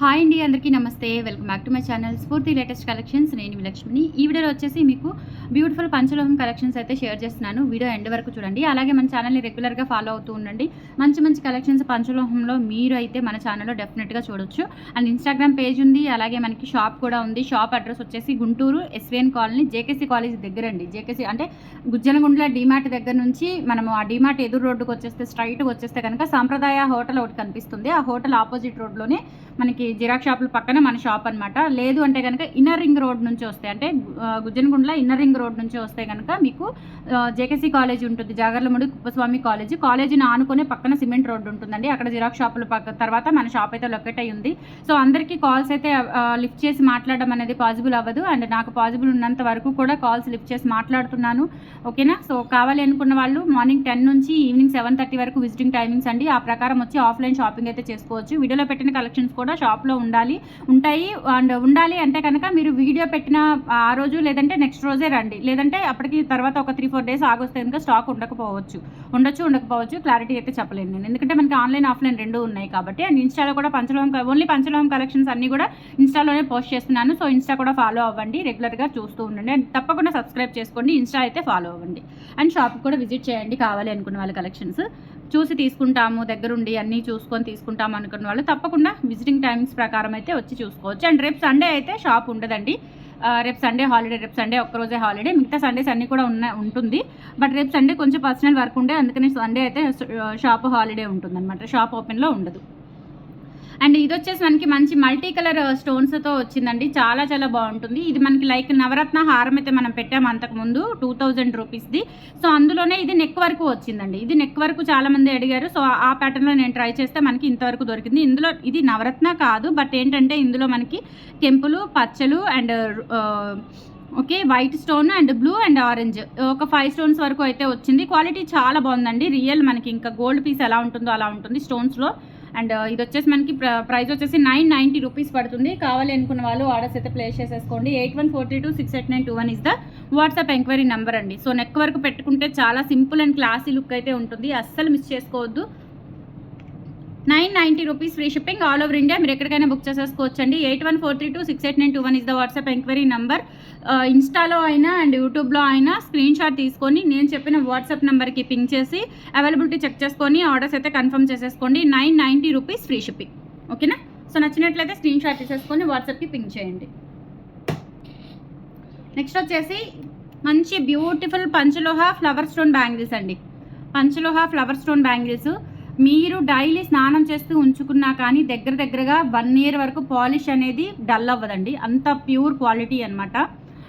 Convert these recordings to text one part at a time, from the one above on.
Hi అండి, అందరికీ నమస్తే. Welcome back to my channel స్ఫూర్తి లేటెస్ట్ కలెక్షన్స్. నేను మీ లక్ష్మిని. ఈ వీడియోలో వచ్చేసి మీకు బ్యూటిఫుల్ పంచలోహం కలెక్షన్స్ అయితే షేర్ చేస్తున్నాను. వీడియో ఎండ్ వరకు చూడండి. అలాగే మన ఛానల్ని రెగ్యులర్గా ఫాలో అవుతూ ఉండండి. మంచి మంచి కలెక్షన్స్ పంచలోహంలో మీరు అయితే మన ఛానల్లో డెఫినెట్గా చూడొచ్చు. అండ్ ఇన్స్టాగ్రామ్ పేజ్ ఉంది, అలాగే మనకి షాప్ కూడా ఉంది. షాప్ అడ్రస్ వచ్చేసి Guntur SVN colony, JKC college దగ్గర అండి. జేకేసీ అంటే గుజ్జనగుండ్ల డీమార్ట్ దగ్గర నుంచి మనము ఆ డీమార్ట్ ఎదురు రోడ్డుకు వచ్చేస్తే స్ట్రైట్గా వచ్చేస్తే కనుక సాంప్రదాయ హోటల్ ఒకటి కనిపిస్తుంది. ఆ హోటల్ ఆపోజిట్ రోడ్లోనే మనకి జిరాక్స్ షాపుల పక్కన మన షాప్ అనమాట. లేదు అంటే కనుక ఇన్నర్ రింగ్ రోడ్ నుంచి వస్తే, అంటే గుజ్జనగుండ్ల ఇన్నర్ రింగ్ రోడ్ నుంచి వస్తే కనుక మీకు జేకేసీ కాలేజ్ ఉంటుంది, జాగర్లమూడి కుప్పస్వామి కాలేజీని ఆనుకునే పక్కన సిమెంట్ రోడ్డు ఉంటుందండి. అక్కడ జిరాక్స్ షాపుల తర్వాత మన షాప్ అయితే లొకేట్ అయ్యి ఉంది. సో అందరికీ కాల్స్ అయితే లిఫ్ట్ చేసి మాట్లాడడం అనేది పాసిబుల్ అవ్వదు. అండ్ నాకు పాసిబుల్ ఉన్నంత వరకు కూడా కాల్స్ లిఫ్ట్ చేసి మాట్లాడుతున్నాను, ఓకేనా. సో కావాలి అనుకున్న వాళ్ళు మార్నింగ్ 10 నుంచి ఈవినింగ్ 7:30 వరకు విజిటింగ్ టైమింగ్స్ అండి. ఆ ప్రకారం వచ్చి ఆఫ్లైన్ షాపింగ్ అయితే చేసుకోవచ్చు. వీడియోలో పెట్టిన కలెక్షన్స్ కూడా షాప్లో ఉంటాయి. అండ్ ఉండాలి అంటే కనుక మీరు వీడియో పెట్టిన ఆ రోజు లేదంటే నెక్స్ట్ రోజే రండి. లేదంటే అప్పటికి తర్వాత ఒక 3-4 డేస్ ఆగొస్తే కనుక స్టాక్ ఉండకపోవచ్చు. క్లారిటీ అయితే చెప్పలేను నేను, ఎందుకంటే మనకి ఆన్లైన్ ఆఫ్లైన్ రెండు ఉన్నాయి కాబట్టి. అండ్ ఇన్స్టాలో కూడా ఓన్లీ పంచలోహం కలెక్షన్స్ అన్నీ కూడా ఇన్స్టాలోనే పోస్ట్ చేస్తున్నాను. సో ఇన్స్టా కూడా ఫాలో అవ్వండి, రెగ్యులర్గా చూస్తూ ఉండండి. అండ్ తప్పకుండా సబ్స్క్రైబ్ చేసుకోండి, ఇన్స్టా అయితే ఫాలో అవ్వండి. అండ్ షాప్కి కూడా విజిట్ చేయండి కావాలి అనుకున్న వాళ్ళ కలెక్షన్స్ చూసి తీసుకుంటాము, దగ్గరుండి అన్నీ చూసుకొని తీసుకుంటాము అనుకున్న వాళ్ళు తప్పకుండా విజిటింగ్ టైమింగ్స్ ప్రకారం అయితే వచ్చి చూసుకోవచ్చు. అండ్ రేపు సండే అయితే షాప్ ఉండదండి. రేపు సండే హాలిడే. రేపు సండే ఒక్కరోజే హాలిడే, మిగతా సండేస్ అన్నీ కూడా ఉంటుంది. బట్ రేపు సండే కొంచెం పర్సనల్ వర్క్ ఉండే, అందుకని సండే అయితే షాప్ హాలిడే ఉంటుందన్నమాట. షాప్ ఓపెన్లో ఉండదు. అండ్ ఇది వచ్చేసి మనకి మంచి మల్టీ కలర్ స్టోన్స్తో వచ్చిందండి. చాలా చాలా బాగుంటుంది. ఇది మనకి లైక్ నవరత్న హారం అయితే మనం పెట్టాము అంతకుముందు 2000 రూపీస్ది. సో అందులోనే ఇది నెక్ వరకు వచ్చిందండి. ఇది నెక్ వరకు చాలామంది అడిగారు. సో ఆ ప్యాటర్న్లో నేను ట్రై చేస్తే మనకి ఇంతవరకు దొరికింది. ఇందులో ఇది నవరత్న కాదు, బట్ ఏంటంటే ఇందులో మనకి కెంపులు, పచ్చలు and okay white stone and blue and orange ఒక 5 స్టోన్స్ వరకు అయితే వచ్చింది. క్వాలిటీ చాలా బాగుందండి. రియల్ మనకి ఇంకా గోల్డ్ పీస్ ఎలా ఉంటుందో అలా ఉంటుంది స్టోన్స్లో. అండ్ ఇది వచ్చేసి మనకి ప్రైస్ వచ్చేసి 990 రూపీస్ పడుతుంది. కావాలి అనుకున్న వాళ్ళు ఆర్డర్స్ అయితే ప్లేస్ చేసేసుకోండి. 8142689221 is the WhatsApp enquiry number అండి. సో నెక్ వరకు పెట్టుకుంటే చాలా సింపుల్ అండ్ క్లాసీ లుక్ అయితే ఉంటుంది, అస్సలు మిస్ చేసుకోవద్దు. 990 rupees free shipping all over India. మీరు ఎక్కడికైనా బుక్ చేసేసుకోవచ్చండి. 8143268921 is the WhatsApp enquiry number. ఇన్స్టాలో అయినా అండ్ యూట్యూబ్లో అయినా స్క్రీన్ షాట్ తీసుకొని నేను చెప్పిన వాట్సాప్ నెంబర్కి పింక్ చేసి అవైలబిలిటీ చెక్ చేసుకొని ఆర్డర్స్ అయితే కన్ఫర్మ్ చేసేసుకోండి. 990 రూపీస్ ఫ్రీ షిప్పింగ్, ఓకేనా. సో నచ్చినట్లయితే స్క్రీన్ షాట్ తీసేసుకొని వాట్సాప్కి పింక్ చేయండి. నెక్స్ట్ వచ్చేసి మంచి బ్యూటిఫుల్ పంచలోహ ఫ్లవర్ స్టోన్ బ్యాంగిల్స్ అండి. పంచలోహ ఫ్లవర్ స్టోన్ బ్యాంగిల్స్ మీరు డైలీ స్నానం చేస్తూ ఉంచుకున్నా కానీ దగ్గరగా 1 year వరకు పాలిష్ అనేది డల్ అవ్వదండి, అంత ప్యూర్ క్వాలిటీ అనమాట.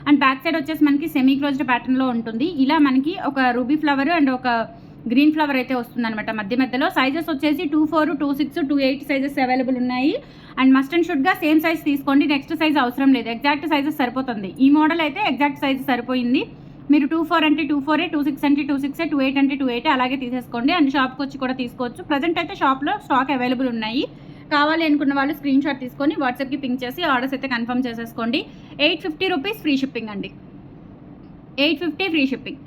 అండ్ బ్యాక్ సైడ్ వచ్చేసి మనకి సెమీ క్లోజ్డ్ ప్యాటర్న్లో ఉంటుంది. ఇలా మనకి ఒక రూబీ ఫ్లవర్ అండ్ ఒక గ్రీన్ ఫ్లవర్ అయితే వస్తుంది అనమాట మధ్యలో. సైజెస్ వచ్చేసి 24, 26, 28 సైజెస్ అవైలబుల్ ఉన్నాయి. అండ్ మస్ట్ అండ్ షుడ్గా సేమ్ సైజ్ తీసుకోండి, నెక్స్ట్ సైజ్ అవసరం లేదు. ఎగ్జాక్ట్ సైజెస్ సరిపోతుంది. ఈ మోడల్ అయితే ఎగ్జాక్ట్ సైజ్ సరిపోయింది. మీరు 24 అంటే 24, 26 అంటే 26, 28 అంటే 28 అలాగే తీసేసుకోండి. అండ్ షాప్కి వచ్చి కూడా తీసుకోవచ్చు. ప్రజెంట్ అయితే షాప్లో స్టాక్ అవైలబుల్ ఉన్నాయి. కావాలి అనుకున్న వాళ్ళు స్క్రీన్ షాట్ తీసుకొని వాట్సాప్కి పింక్ చేసి ఆర్డర్స్ అయితే కన్ఫర్మ్ చేసేసుకోండి. 850 రూపీస్ ఫ్రీ షిప్పింగ్ అండి. 850 free shipping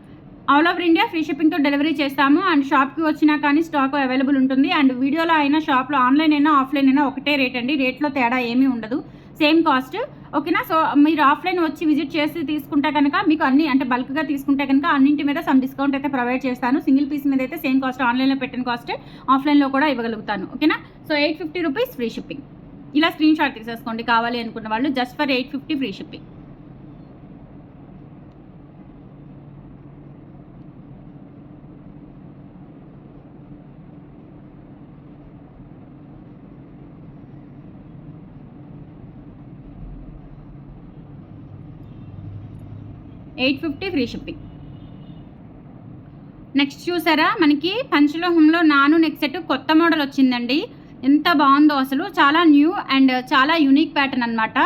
all over India free షిప్పింగ్తో డెలివరీ చేస్తాము. అండ్ షాప్కి వచ్చినా కానీ స్టాక్ అవైలబుల్ ఉంటుంది. అండ్ వీడియోలో అయినా షాప్లో ఆన్లైన్ అయినా ఆఫ్లైన్ అయినా ఒకటే రేట్ అండి. రేట్లో తేడా ఏమీ ఉండదు, సేమ్ కాస్ట్, ఓకేనా. సో మీరు ఆఫ్లైన్ వచ్చి విజిట్ చేసి తీసుకుంటే కనుక మీకు అన్ని అంటే బల్క్గా తీసుకుంటే కనుక అన్నింటి మీద సమ్ డిస్కౌంట్ అయితే ప్రొవైడ్ చేస్తాను. సింగిల్ పీస్ మీద అయితే సేమ్ కాస్ట్, ఆన్లైన్లో పెట్టిన కాస్ట్ ఆఫ్లైన్లో కూడా ఇవ్వగలుగుతాను, ఓకేనా. So 850 rupees free shipping. ఇలా స్క్రీన్ షాట్ తీసేసుకోండి కావాలి అనుకున్న వాళ్ళు, just for 850 free shipping. $850 free shipping. Next చూసారా మనకి పంచలోహంలో నాను నెక్ సెట్ కొత్త మోడల్ వచ్చిందండి. ఎంత బాగుందో అసలు, చాలా న్యూ అండ్ చాలా యూనిక్ ప్యాటర్న్ అనమాట.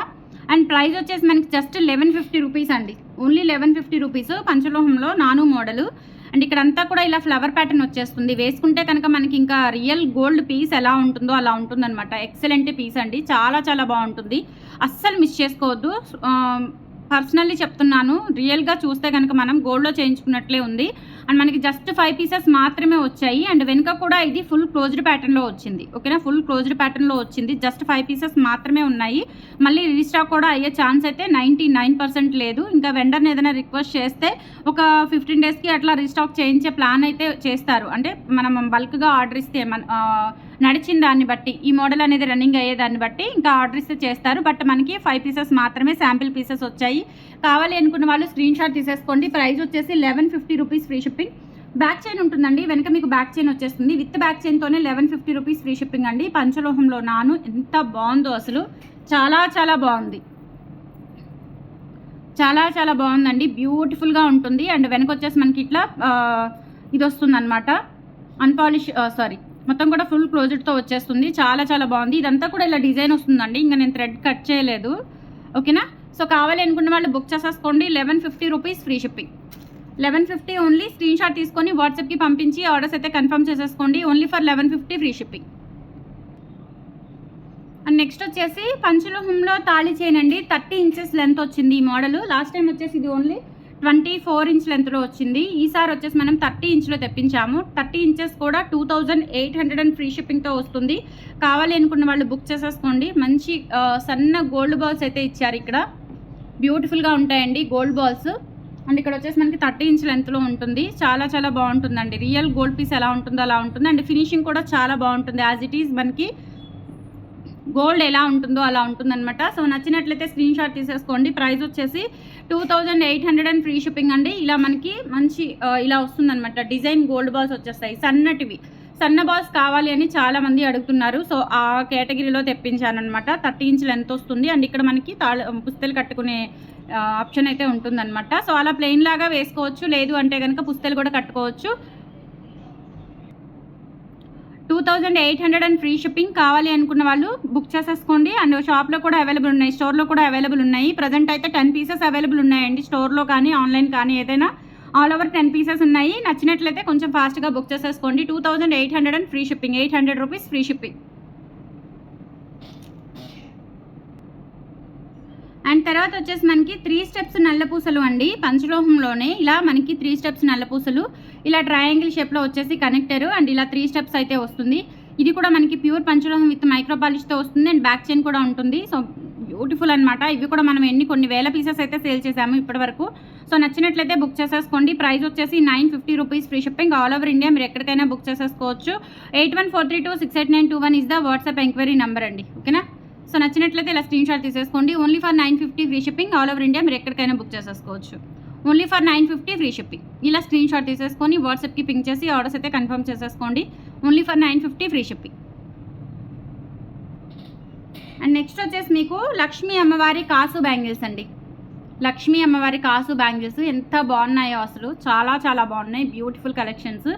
అండ్ ప్రైస్ వచ్చేసి మనకి జస్ట్ 1150 రూపీస్ అండి. ఓన్లీ 1150 రూపీస్ పంచలోహంలో నాను మోడలు. అండ్ ఇక్కడంతా కూడా ఇలా ఫ్లవర్ ప్యాటర్న్ వచ్చేస్తుంది. వేసుకుంటే కనుక మనకి ఇంకా రియల్ గోల్డ్ పీస్ ఎలా ఉంటుందో అలా ఉంటుందన్నమాట. ఎక్సలెంట్ పీస్ అండి, చాలా చాలా బాగుంటుంది, అస్సలు మిస్ చేసుకోవద్దు. పర్సనల్లీ చెప్తున్నాను, రియల్గా చూస్తే కనుక మనం గోల్డ్లో చేయించుకున్నట్లే ఉంది. అండ్ మనకి జస్ట్ 5 పీసెస్ మాత్రమే వచ్చాయి. అండ్ వెనుక కూడా ఇది ఫుల్ క్లోజ్డ్ ప్యాటర్న్లో వచ్చింది. ఓకేనా, ఫుల్ క్లోజ్డ్ ప్యాటర్న్లో వచ్చింది. జస్ట్ 5 పీసెస్ మాత్రమే ఉన్నాయి. మళ్ళీ రీస్టాక్ కూడా అయ్యే ఛాన్స్ అయితే 99% లేదు. ఇంకా వెండర్ని ఏదైనా రిక్వెస్ట్ చేస్తే ఒక 15 డేస్కి అట్లా రీస్టాక్ చేయించే ప్లాన్ అయితే చేస్తారు. అంటే మనం బల్క్గా ఆర్డర్ ఇస్తే నడిచిన దాన్ని బట్టి, ఈ మోడల్ అనేది రన్నింగ్ అయ్యేదాన్ని బట్టి ఇంకా ఆర్డర్ ఇస్తే చేస్తారు. బట్ మనకి 5 పీసెస్ మాత్రమే శాంపిల్ పీసెస్ వచ్చాయి. కావాలి అనుకున్న వాళ్ళు స్క్రీన్ షాట్ తీసేసుకోండి. ప్రైస్ వచ్చేసి 1150 rupees free shipping. Back chain ఉంటుందండి, వెనక మీకు బ్యాక్ చైన్ వచ్చేస్తుంది. విత్ బ్యాక్ చైన్తోనే 1150 రూపీస్ ఫ్రీ షిప్పింగ్ అండి. పంచలోహంలో నాను ఎంత బాగుందో అసలు, చాలా చాలా బాగుంది, చాలా చాలా బాగుందండి. బ్యూటిఫుల్గా ఉంటుంది. అండ్ వెనక వచ్చేసి మనకి ఇట్లా ఇది వస్తుంది అనమాట, అన్పాలిష్ మొత్తం కూడా ఫుల్ క్లోజ్డ్తో వచ్చేస్తుంది. చాలా చాలా బాగుంది. ఇదంతా కూడా ఇలా డిజైన్ వస్తుందండి. ఇంకా నేను థ్రెడ్ కట్ చేయలేదు. ఓకేనా, సో కావాలి అనుకున్న వాళ్ళు బుక్ చేసేసుకోండి. 1150 rupees free shipping. 1150 only. Screen shot తీసుకొని వాట్సాప్కి పంపించి ఆర్డర్స్ అయితే కన్ఫర్మ్ చేసేసుకోండి. Only for 1150 free shipping. And next వచ్చేసి పంచలోహంలో తాళి చైన్ అండి. 30 ఇంచెస్ లెంత్ వచ్చింది ఈ మోడల్. లాస్ట్ టైం వచ్చేసి ఇది ఓన్లీ 24 ఇంచ్ లెంత్లో వచ్చింది. ఈసారి వచ్చేసి మనం 30 ఇంచ్లో తెప్పించాము. 30 ఇంచెస్ కూడా 2800 ఫ్రీ షిప్పింగ్తో వస్తుంది. కావాలి అనుకున్న వాళ్ళు బుక్ చేసేసుకోండి. మంచి సన్న గోల్డ్ బాల్స్ అయితే ఇచ్చారు ఇక్కడ. బ్యూటిఫుల్గా ఉంటాయండి గోల్డ్ బాల్స్. అండ్ ఇక్కడ వచ్చేసి మనకి 30 ఇంచ్ లెంత్లో ఉంటుంది. చాలా చాలా బాగుంటుందండి. రియల్ గోల్డ్ పీస్ ఎలా ఉంటుందో అలా ఉంటుంది. అండ్ ఫినిషింగ్ కూడా చాలా బాగుంటుంది. యాజ్ ఇట్ ఈజ్ మనకి గోల్డ్ ఎలా ఉంటుందో అలా ఉంటుందన్నమాట. సో నచ్చినట్లయితే స్క్రీన్ షాట్ తీసేసుకోండి. ప్రైస్ వచ్చేసి 2800 ఫ్రీ షిప్పింగ్ అండి. ఇలా మనకి మంచి ఇలా వస్తుందన్నమాట. డిజైన్ గోల్డ్ బాల్స్ వచ్చేస్తాయి, సన్నటివి. సన్న బాల్స్ కావాలి అని చాలామంది అడుగుతున్నారు. సో ఆ కేటగిరీలో తెప్పించానమాట. 30 ఇంచ్ లెంత్ వస్తుంది. అండ్ ఇక్కడ మనకి పుస్తలు కట్టుకునే ఆప్షన్ అయితే ఉంటుందన్నమాట. సో అలా ప్లెయిన్ లాగా వేసుకోవచ్చు, లేదు అంటే కనుక పుస్తలు కూడా కట్టుకోవచ్చు. 2800 ఫ్రీ షిప్పింగ్. కావాలి అనుకున్న వాళ్ళు బుక్ చేసేసుకోండి. అండ్ షాప్లో కూడా అవైలబుల్ ఉన్నాయి, స్టోర్లో కూడా అవైలబుల్ ఉన్నాయి. ప్రజెంట్ అయితే 10 పీసెస్ అవైలబుల్ ఉన్నాయండి. స్టోర్లో కానీ ఆన్లైన్ కానీ ఏదైనా ఆల్ ఓవర్ 10 పీసెస్ ఉన్నాయి. నచ్చినట్లయితే కొంచెం ఫాస్ట్గా బుక్ చేసేసుకోండి. 2800 free shipping, 800 rupees free shipping. And తర్వాత వచ్చేసి మనకి 3 స్టెప్స్ నల్లపూసలు అండి. పంచలోహంలోనే ఇలా మనకి 3 స్టెప్స్ నల్లపూసలు ఇలా ట్రయాంగిల్ షేప్లో వచ్చేసి కనెక్టర్. అండ్ ఇలా 3 స్టెప్స్ అయితే వస్తుంది. ఇది కూడా మనకి ప్యూర్ పంచలోహం విత్ మైక్రో పాలిష్తో వస్తుంది. అండ్ బ్యాక్ చైన్ కూడా ఉంటుంది. సో బ్యూటిఫుల్ అనమాట. ఇవి కూడా మనం కొన్ని వేల పీసెస్ అయితే సేల్ చేసాము ఇప్పటి వరకు. సో నచ్చినట్లయితే బుక్ చేసేసుకోండి. ప్రైస్ వచ్చేసి 950 rupees free shipping. All over India మీరు ఎక్కడికైనా బుక్ చేసేసుకోవచ్చు. 8143268921 is the WhatsApp enquiry number అండి. ఓకేనా, సో నచ్చినట్లయితే ఇలా స్క్రీన్ షాట్ తీసేసుకోండి. Only for 950 free shipping. All over India మీరు ఎక్కడికైనా బుక్ చేసేసుకోవచ్చు. Only for 950 free shipping. ఇలా స్క్రీన్ షాట్ తీసేసుకొని వాట్సాప్కి పింక్ చేసి ఆర్డర్స్ అయితే కన్ఫర్మ్ చేసేసుకోండి. Only for 950 free shipping. And next వచ్చేసి మీకు లక్ష్మీ అమ్మవారి కాసు బ్యాంగిల్స్ అండి. లక్ష్మీ అమ్మవారి కాసు బ్యాంగిల్స్ ఎంత బాగున్నాయో అసలు, చాలా చాలా బాగున్నాయి. Beautiful collections.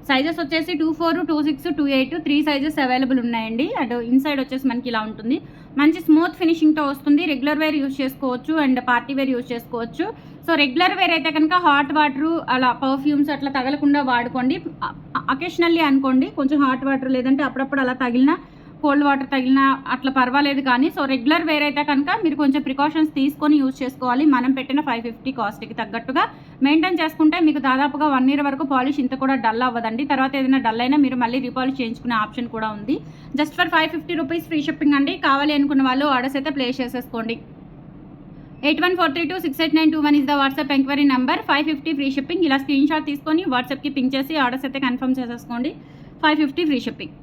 సైజెస్ వచ్చేసి 24, 26, 28 3 సైజెస్ అవైలబుల్ ఉన్నాయండి. అండ్ ఇన్సైడ్ వచ్చేసి మనకి ఇలా ఉంటుంది. మంచి స్మూత్ ఫినిషింగ్తో వస్తుంది. రెగ్యులర్ వేర్ యూజ్ చేసుకోవచ్చు అండ్ పార్టీ వేర్ యూజ్ చేసుకోవచ్చు. సో రెగ్యులర్ వేర్ అయితే కనుక హాట్ వాటర్ అలా పర్ఫ్యూమ్స్ అట్లా తగలకుండా వాడుకోండి. అకేషనల్లీ అనుకోండి, కొంచెం హాట్ వాటర్ లేదంటే అప్పుడప్పుడు అలా తగిలినా, కోల్డ్ వాటర్ తగిలినా అట్లా పర్వాలేదు. కానీ సో రెగ్యులర్ వేర్ అయితే కనుక మీరు కొంచెం ప్రికాషన్స్ తీసుకొని యూజ్ చేసుకోవాలి. మనం పెట్టిన 550 కాస్ట్కి తగ్గట్టుగా మెయింటైన్ చేసుకుంటే మీకు దాదాపుగా 1 year వరకు పాలిష్ ఇంత కూడా డల్ అవ్వదండి. తర్వాత ఏదైనా డల్ అయినా మీరు మళ్ళీ రీపాలిష్ చేయించుకునే ఆప్షన్ కూడా ఉంది. Just for 550 rupees free shipping అండి. కావాలి అనుకున్న వాళ్ళు ఆర్డర్స్ అయితే ప్లేస్ చేసేసుకోండి. 8143268921 is the WhatsApp enquiry number. 550 free shipping. ఇలా స్క్రీన్ షాట్ తీసుకొని వాట్సాప్కి పింక్ చేసి ఆర్డర్స్ అయితే కన్ఫర్మ్ చేసేసుకోండి. 550 ఫ్రీ షిప్పింగ్.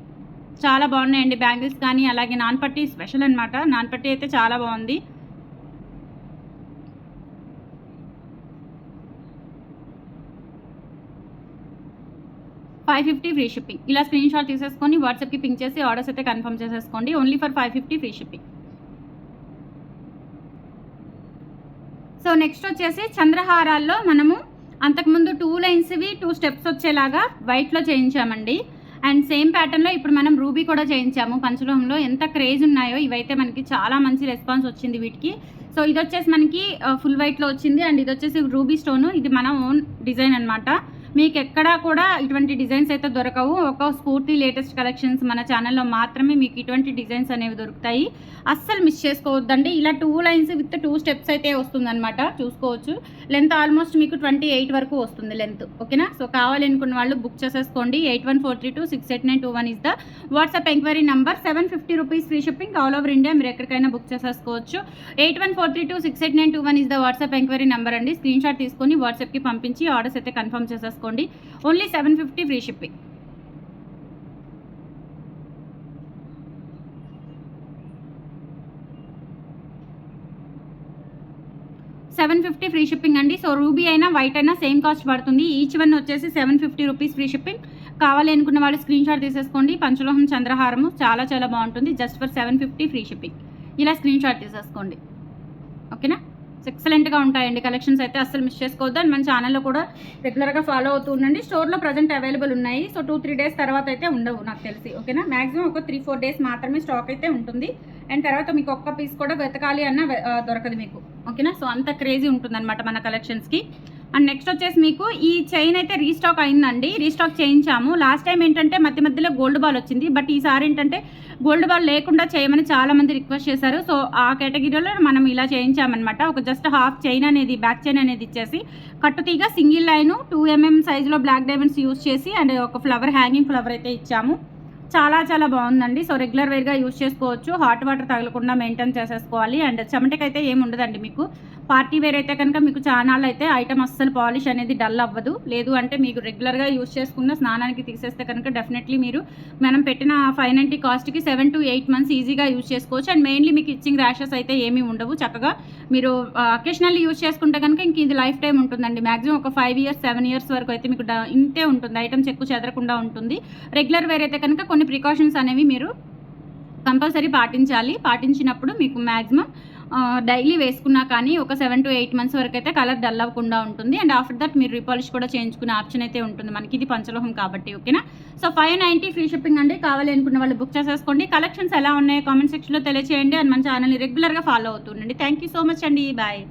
చాలా బాగున్నాయండి బ్యాంగిల్స్ కానీ. అలాగే నాన్పట్టి స్పెషల్ అనమాట. నాన్పట్టి అయితే చాలా బాగుంది. $550 ఫ్రీ షిప్పింగ్. ఇలా స్క్రీన్ షాట్ తీసేసుకొని వాట్సాప్కి పింక్ చేసి ఆర్డర్స్ అయితే కన్ఫర్మ్ చేసేసుకోండి. Only for 550 free shipping. So next వచ్చేసి చంద్రహారాల్లో మనము అంతకుముందు 2 లైన్స్వి 2 స్టెప్స్ వచ్చేలాగా వైట్లో చేయించామండి. అండ్ సేమ్ ప్యాటర్న్లో ఇప్పుడు మనం రూబీ కూడా చేయించాము. పంచలోహంలో ఎంత క్రేజ్ ఉన్నాయో ఇవైతే మనకి చాలా మంచి రెస్పాన్స్ వచ్చింది వీటికి. సో ఇది వచ్చేసి మనకి ఫుల్ వైట్లో వచ్చింది. అండ్ ఇది వచ్చేసి రూబీ స్టోను. ఇది మన ఓన్ డిజైన్ అనమాట. మీకు ఎక్కడా కూడా ఇటువంటి డిజైన్స్ అయితే దొరకవు. ఒక స్ఫూర్తి లేటెస్ట్ కలెక్షన్స్ మన ఛానల్లో మాత్రమే మీకు ఇటువంటి డిజైన్స్ అనేవి దొరుకుతాయి. అస్సలు మిస్ చేసుకోవద్దండి. ఇలా 2 లైన్స్ విత్ 2 స్టెప్స్ అయితే వస్తుందన్నమాట. చూసుకోవచ్చు. లెంత్ ఆల్మోస్ట్ మీకు 28 వరకు వస్తుంది లెంత్. ఓకేనా? సో కావాలనుకున్న వాళ్ళు బుక్ చేసేసుకోండి. 8143268921 is the WhatsApp enquiry number. 750 rupees free shipping all over India. మీరు ఎక్కడికైనా బుక్ చేసేసుకోవచ్చు. 8143268921 is the WhatsApp enquiry number అండి. స్క్రీన్ షాట్ తీసుకొని వాట్సాప్కి పంపించి ఆర్డర్స్ అయితే కన్ఫర్మ్ చేసేసుకోండి. Only 750 free shipping. $750 free shipping అండి. సో రూబీ అయినా వైట్ అయినా సేమ్ కాస్ట్ పడుతుంది. ఈచ్ వన్ వచ్చేసి 750 రూపీస్ ఫ్రీ షిప్పింగ్. కావాలి అనుకున్న వాళ్ళు స్క్రీన్ షాట్ తీసేసుకోండి. పంచలోహం చంద్రహారము చాలా చాలా బాగుంటుంది. Just for 750 free shipping. ఇలా స్క్రీన్ షాట్ తీసేసుకోండి. ఓకేనా? ఎక్సలెంట్గా ఉంటాయండి కలెక్షన్స్ అయితే, అస్సలు మిస్ చేసుకోవద్దు. అండ్ మన ఛానల్లో కూడా రెగ్యులర్గా ఫాలో అవుతూ ఉండండి. స్టోర్లో ప్రజెంట్ అవైలబుల్ ఉన్నాయి. సో 2-3 డేస్ తర్వాత అయితే ఉండవు నాకు తెలిసి. ఓకేనా? మ్యాక్సిమం ఒక 3-4 డేస్ మాత్రమే స్టాక్ అయితే ఉంటుంది. అండ్ తర్వాత మీకు ఒక్క పీస్ కూడా వెతకాలి అన్న దొరకదు మీకు. ఓకేనా? సో అంత క్రేజీ ఉంటుందన్నమాట మన కలెక్షన్స్కి. అండ్ నెక్స్ట్ వచ్చేసి మీకు ఈ చైన్ అయితే రీస్టాక్ అయిందండి. రీస్టాక్ చేయించాము. లాస్ట్ టైం ఏంటంటే మధ్యలో గోల్డ్ బాల్ వచ్చింది. బట్ ఈసారి ఏంటంటే గోల్డ్ బాల్ లేకుండా చేయమని చాలామంది రిక్వెస్ట్ చేశారు. సో ఆ కేటగిరీలో మనం ఇలా చేయించామన్నమాట. ఒక జస్ట్ హాఫ్ చైన్ అనేది, బ్యాక్ చైన్ అనేది ఇచ్చేసి కట్టుతీగా సింగిల్ లైను 2 mm సైజులో బ్లాక్ డైమండ్స్ యూజ్ చేసి అండ్ ఒక ఫ్లవర్, హ్యాంగింగ్ ఫ్లవర్ అయితే ఇచ్చాము. చాలా చాలా బాగుందండి. సో రెగ్యులర్ వేర్గా యూజ్ చేసుకోవచ్చు. హాట్ వాటర్ తగలకుండా మెయింటైన్ చేసేసుకోవాలి. అండ్ చెమటకైతే ఏమి ఉండదండి మీకు. పార్టీ వేర్ అయితే కనుక మీకు చానాళ్ళు అయితే ఐటమ్ అస్సలు పాలిష్ అనేది డల్ అవ్వదు. లేదు అంటే మీకు రెగ్యులర్గా యూజ్ చేసుకున్న స్నానానికి తీసేస్తే కనుక డెఫినెట్లీ మీరు మనం పెట్టిన 590 కాస్ట్కి 7 to 8 months ఈజీగా యూజ్ చేసుకోవచ్చు. అండ్ మెయిన్లీ మీకు ఇచ్చింగ్ ర్యాషెస్ అయితే ఏమీ ఉండవు. చక్కగా మీరు అకేషనల్లీ యూజ్ చేసుకుంటే కనుక ఇంక ఇది లైఫ్ టైం ఉంటుందండి. మ్యాక్సిమం ఒక 5 years 7 years వరకు అయితే మీకు ఇంతే ఉంటుంది. ఐటమ్ చెక్కు చెదరకుండా ఉంటుంది. రెగ్యులర్ వేర్ అయితే కనుక కొన్ని ప్రికాషన్స్ అనేవి మీరు కంపల్సరీ పాటించాలి. పాటించినప్పుడు మీకు మ్యాక్సిమం డైలీ వేసుకున్నా కానీ ఒక 7 to 8 months వరకు అయితే కలర్ డల్ అవ్వకుండా ఉంటుంది. అండ్ ఆఫ్టర్ దట్ మీరు రీపాలిష్ కూడా చేయించుకునే ఆప్షన్ అయితే ఉంటుంది మనకి. ఇది పంచలోహం కాబట్టి. ఓకేనా? సో 590 ఫ్రీ షిప్పింగ్ అండి. కావాలి అనుకున్న వాళ్ళు బుక్ చేసేసుకోండి. కలెక్షన్స్ ఎలా ఉన్నాయో కామెంట్ సెక్షన్లో తెలియజేయండి. అండ్ మన ఛానల్ని రెగ్యులర్గా ఫాలో అవుతుండండి. థ్యాంక్ యూ సో మచ్ అండి. బాయ్.